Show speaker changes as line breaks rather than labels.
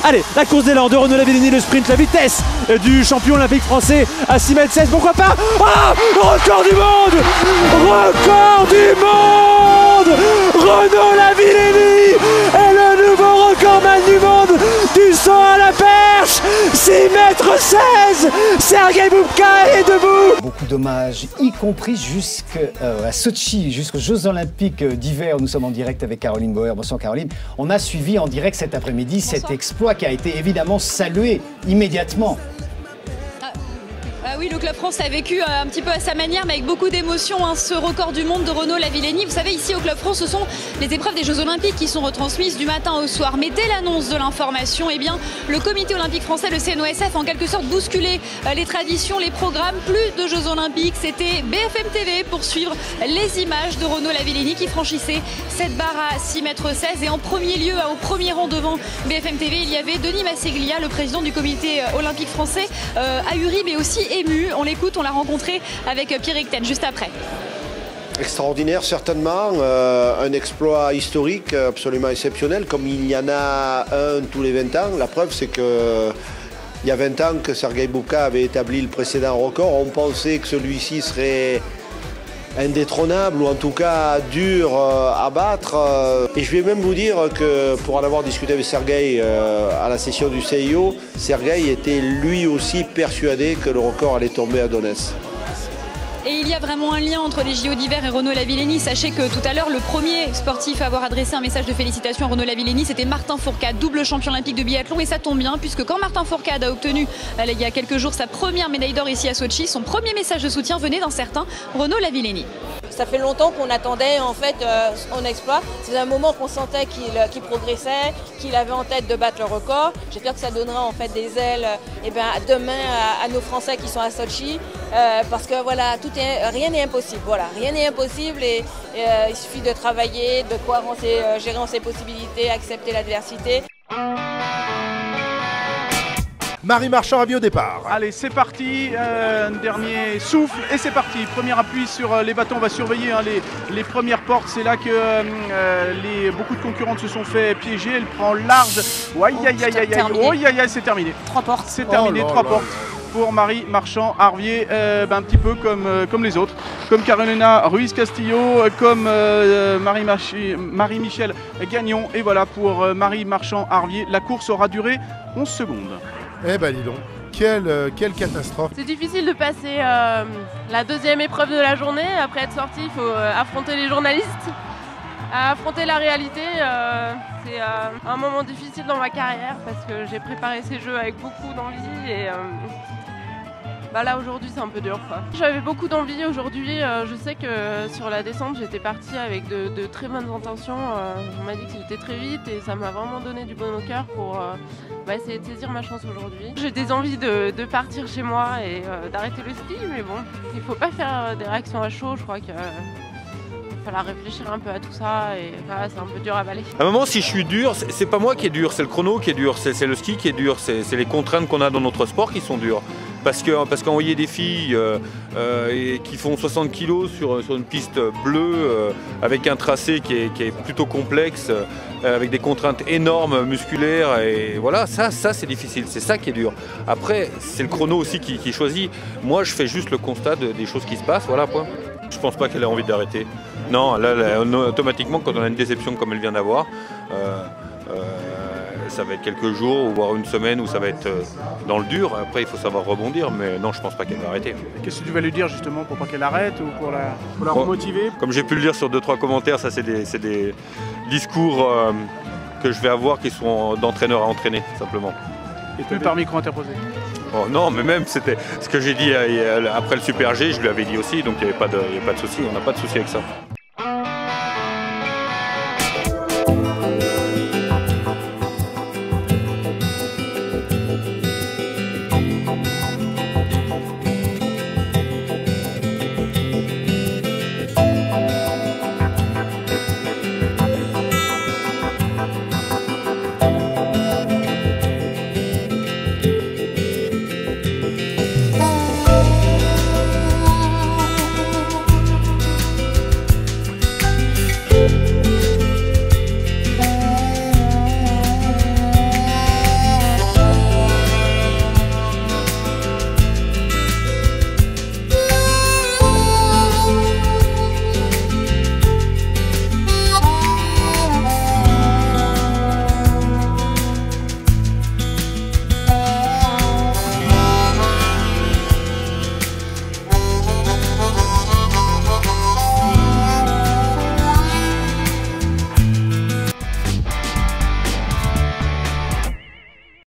Allez, la course d'élan de Renaud Lavillenie, le sprint, la vitesse du champion olympique français à 6,16 m, pourquoi pas? Ah, record du monde! Record du monde! Renaud Lavillenie est le nouveau recordman du monde du saut à la perche, 6,16 m. Sergueï Boubka est debout.
Beaucoup d'hommages, y compris jusqu'à Sochi, jusqu'aux Jeux Olympiques d'hiver. Nous sommes en direct avec Caroline Bauer. Bonsoir Caroline. On a suivi en direct cet après-midi cet exploit qui a été évidemment salué immédiatement.
Oui, le Club France a vécu un petit peu à sa manière, mais avec beaucoup d'émotion, ce record du monde de Renaud Lavillenie. Vous savez, ici au Club France, ce sont les épreuves des Jeux Olympiques qui sont retransmises du matin au soir. Mais dès l'annonce de l'information, eh bien, le Comité Olympique Français, le CNOSF, en quelque sorte bousculé les traditions, les programmes. Plus de Jeux Olympiques, c'était BFM TV pour suivre les images de Renaud Lavillenie qui franchissait cette barre à 6,16 m. Et en premier lieu, au premier rang devant BFM TV, il y avait Denis Masseglia, le président du Comité Olympique Français, ahuri mais aussi ému. On l'écoute, on l'a rencontré avec Pierre Icten juste après.
Extraordinaire certainement, un exploit historique absolument exceptionnel, comme il y en a un tous les 20 ans. La preuve c'est que il y a 20 ans que Sergueï Boubka avait établi le précédent record. On pensait que celui-ci serait indétrônable ou en tout cas dur à battre. Et je vais même vous dire que pour en avoir discuté avec Sergueï à la session du CIO, Sergueï était lui aussi persuadé que le record allait tomber à Donetsk.
Et il y a vraiment un lien entre les JO d'hiver et Renaud Lavillenie. Sachez que tout à l'heure, le premier sportif à avoir adressé un message de félicitations à Renaud Lavillenie, c'était Martin Fourcade, double champion olympique de biathlon. Et ça tombe bien, puisque quand Martin Fourcade a obtenu, il y a quelques jours, sa première médaille d'or ici à Sochi, son premier message de soutien venait d'un certain Renaud Lavillenie.
Ça fait longtemps qu'on attendait en fait son exploit. C'est un moment qu'on sentait qu'il progressait, qu'il avait en tête de battre le record. J'espère que ça donnera en fait des ailes demain à nos Français qui sont à Sochi. Parce que voilà, rien n'est impossible. Voilà, rien n'est impossible et il suffit de travailler, de gérer ses possibilités, accepter l'adversité.
Marie Marchand-Arvier au départ.
Allez, c'est parti, un dernier souffle et c'est parti. Premier appui sur les bâtons, on va surveiller les premières portes. C'est là que beaucoup de concurrentes se sont fait piéger. Elle prend large. C'est terminé.
3 portes.
C'est terminé, 3 portes pour Marie Marchand-Arvier, un petit peu comme les autres, comme Carolina Ruiz Castillo, comme Marie-Michel Gagnon. Et voilà pour Marie Marchand-Arvier. La course aura duré 11 secondes.
Eh ben dis donc, quelle catastrophe.
C'est difficile de passer la deuxième épreuve de la journée. Après être sorti, il faut affronter les journalistes, affronter la réalité. C'est un moment difficile dans ma carrière parce que j'ai préparé ces jeux avec beaucoup d'envie et là aujourd'hui c'est un peu dur. J'avais beaucoup d'envie aujourd'hui. Je sais que sur la descente j'étais partie avec de très bonnes intentions. On m'a dit que j'étais très vite et ça m'a vraiment donné du bon au cœur pour essayer de saisir ma chance aujourd'hui. J'ai des envies de partir chez moi et d'arrêter le ski, mais bon, il faut pas faire des réactions à chaud. Je crois qu'il va falloir réfléchir un peu à tout ça et c'est un peu dur à avaler.
À un moment, si je suis dur, c'est pas moi qui est dur, c'est le chrono qui est dur, c'est le ski qui est dur, c'est les contraintes qu'on a dans notre sport qui sont dures. Parce qu'envoyer des filles qui font 60 kg sur une piste bleue avec un tracé qui est plutôt complexe, avec des contraintes énormes musculaires, et voilà, ça c'est difficile, c'est ça qui est dur. Après, c'est le chrono aussi qui choisit. Moi, je fais juste le constat des choses qui se passent, voilà, point. Je pense pas qu'elle ait envie d'arrêter. Non, là, automatiquement, quand on a une déception comme elle vient d'avoir, ça va être quelques jours, voire une semaine où ça va être dans le dur. Après, il faut savoir rebondir, mais non, je pense pas qu'elle va arrêter.
Qu'est-ce que tu vas lui dire justement pour pas qu'elle arrête ou pour la remotiver?
Comme j'ai pu le lire sur 2-3 commentaires, ça c'est des discours que je vais avoir qui sont d'entraîneur à entraîner, simplement.
Et plus par micro interposé?
Oh, non, mais même c'était ce que j'ai dit après le Super G, je lui avais dit aussi, donc il n'y avait pas de souci, on n'a pas de souci avec ça.